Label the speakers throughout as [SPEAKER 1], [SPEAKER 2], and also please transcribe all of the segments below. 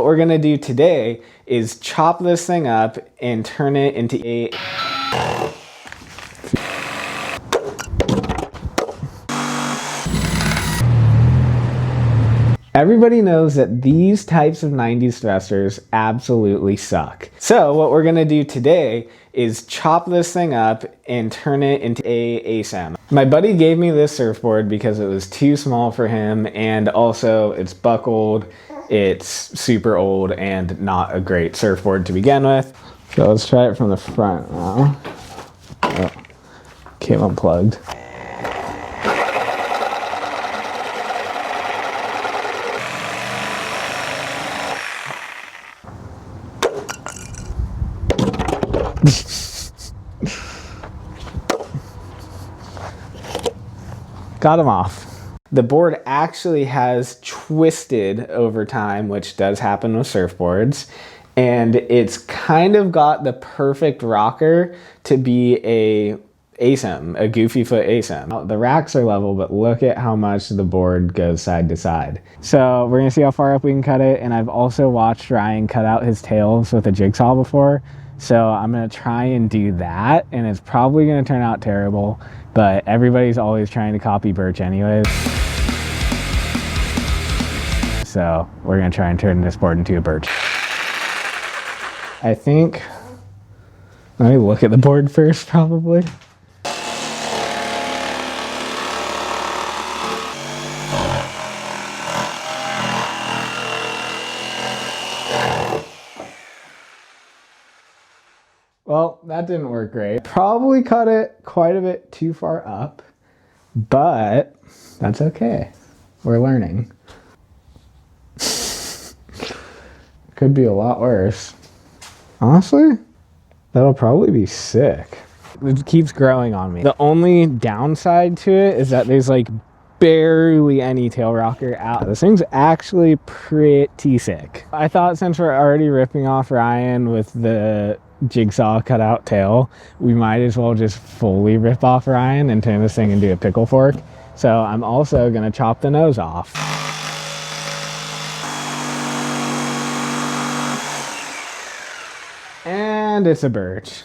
[SPEAKER 1] What we're gonna do today is chop this thing up and turn it into a... Everybody knows that these types of 90s thrusters absolutely suck. So what we're gonna do today is chop this thing up and turn it into a ASM. My buddy gave me this surfboard because it was too small for him, and also it's buckled, it's super old, and not a great surfboard to begin with. So let's try it from the front now. Oh, came unplugged. Got him off. The board actually has twisted over time, which does happen with surfboards, and it's kind of got the perfect rocker to be a ASM, a goofy foot ASM. The racks are level, but look at how much the board goes side to side. So we're gonna see how far up we can cut it, and I've also watched Ryan cut out his tails with a jigsaw before, so I'm gonna try and do that, and it's probably gonna turn out terrible, but everybody's always trying to copy Burch anyways. So we're gonna try and turn this board into a Burch. I think, let me look at the board first probably. Well, that didn't work great. Probably cut it quite a bit too far up, but that's okay. We're learning. Could be a lot worse. Honestly, that'll probably be sick. It keeps growing on me. The only downside to it is that there's like barely any tail rocker out. This thing's actually pretty sick. I thought since we're already ripping off Ryan with the jigsaw cutout tail, we might as well just fully rip off Ryan and turn this thing into a pickle fork. So I'm also gonna chop the nose off. And it's a Burch.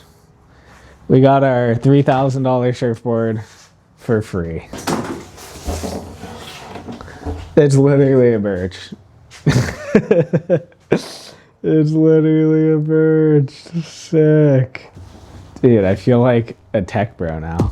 [SPEAKER 1] We got our $3,000 surfboard for free. It's literally a Burch. It's literally a Burch. Sick. Dude, I feel like a tech bro now.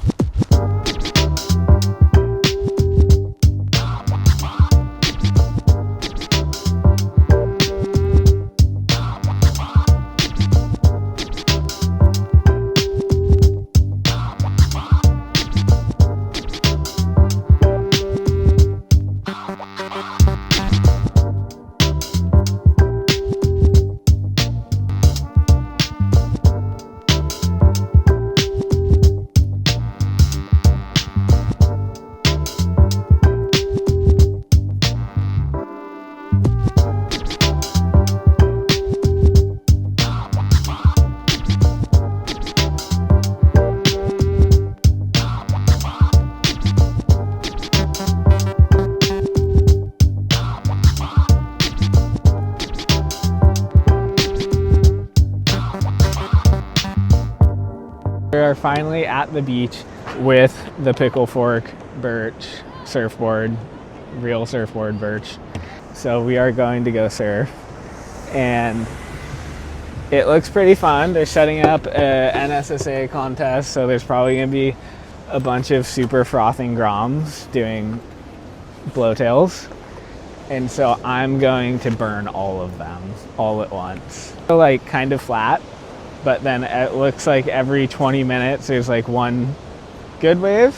[SPEAKER 1] We are finally at the beach with the pickle fork Burch surfboard, real surfboard Burch. So we are going to go surf, and it looks pretty fun. They're setting up an NSSA contest, so there's probably gonna be a bunch of super frothing groms doing blowtails. And so I'm going to burn all of them all at once. So like kind of flat, but then it looks like every 20 minutes there's like one good wave.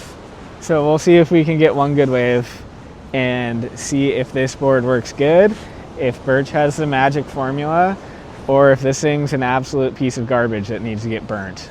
[SPEAKER 1] So we'll see if we can get one good wave and see if this board works good, if Burch has the magic formula, or if this thing's an absolute piece of garbage that needs to get burnt.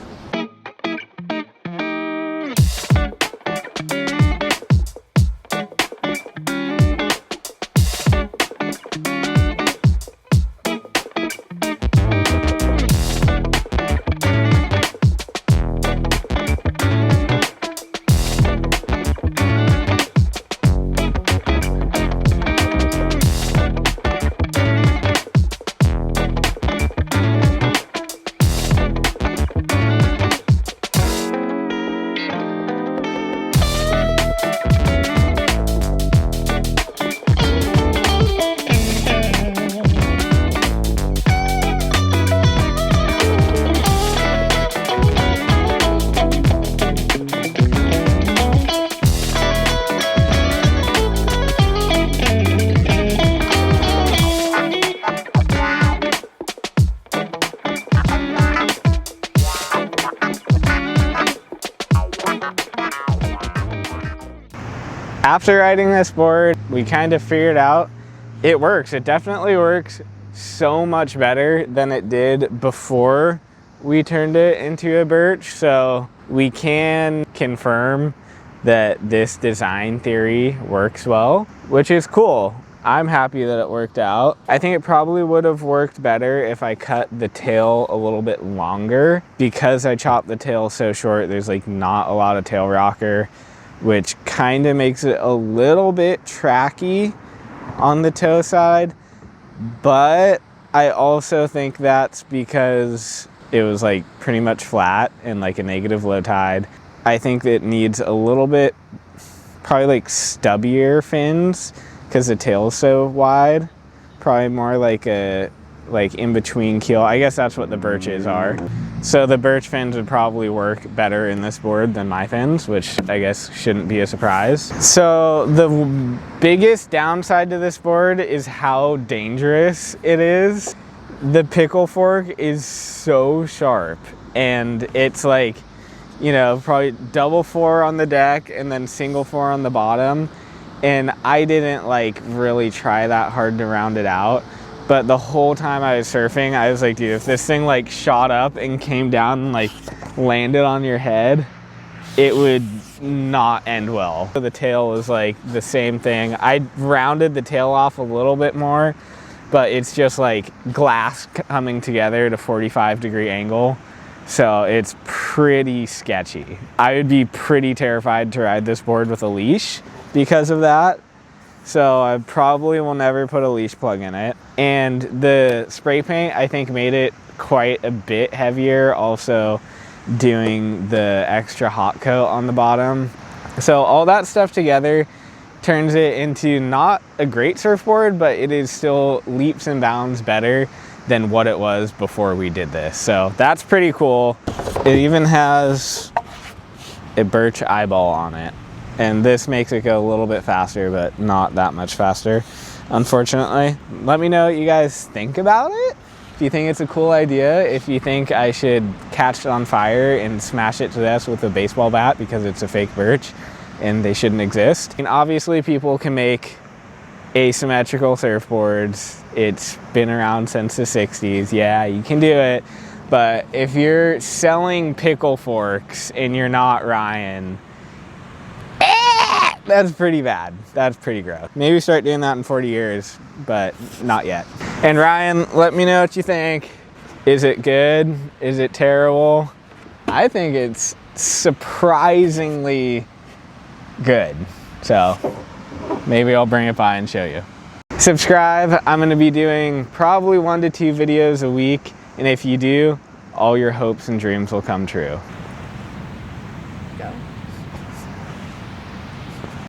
[SPEAKER 1] After riding this board, we kind of figured out it works. It definitely works so much better than it did before we turned it into a Burch. So we can confirm that this design theory works well, which is cool. I'm happy that it worked out. I think it probably would have worked better if I cut the tail a little bit longer. Because I chopped the tail so short, there's like not a lot of tail rocker, which kind of makes it a little bit tracky on the toe side. But I also think that's because it was like pretty much flat and like a negative low tide. I think it needs a little bit, probably like stubbier fins, because the tail is so wide. Probably more like a in between keel. I guess that's what the Burches are. So the Burch fins would probably work better in this board than my fins, which I guess shouldn't be a surprise. So the biggest downside to this board is how dangerous it is. The pickle fork is so sharp, and it's like, you know, probably double 4 on the deck and then single 4 on the bottom. And I didn't like really try that hard to round it out. But the whole time I was surfing, I was like, dude, if this thing like shot up and came down and like landed on your head, it would not end well. The tail was like the same thing. I rounded the tail off a little bit more, but it's just like glass coming together at a 45-degree angle. So it's pretty sketchy. I would be pretty terrified to ride this board with a leash because of that. So I probably will never put a leash plug in it. And the spray paint, I think, made it quite a bit heavier, also doing the extra hot coat on the bottom. So all that stuff together turns it into not a great surfboard, but it is still leaps and bounds better than what it was before we did this. So that's pretty cool. It even has a Burch eyeball on it. And this makes it go a little bit faster, but not that much faster, unfortunately. Let me know what you guys think about it. If you think it's a cool idea, if you think I should catch it on fire and smash it to death with a baseball bat because it's a fake Burch and they shouldn't exist. And obviously people can make asymmetrical surfboards. It's been around since the 60s. Yeah, you can do it. But if you're selling pickle forks and you're not Ryan, that's pretty bad. That's pretty gross. Maybe start doing that in 40 years, but not yet. And Ryan, let me know what you think. Is it good? Is it terrible? I think it's surprisingly good. So maybe I'll bring it by and show you. Subscribe. I'm gonna be doing probably 1 to 2 videos a week. And if you do, all your hopes and dreams will come true.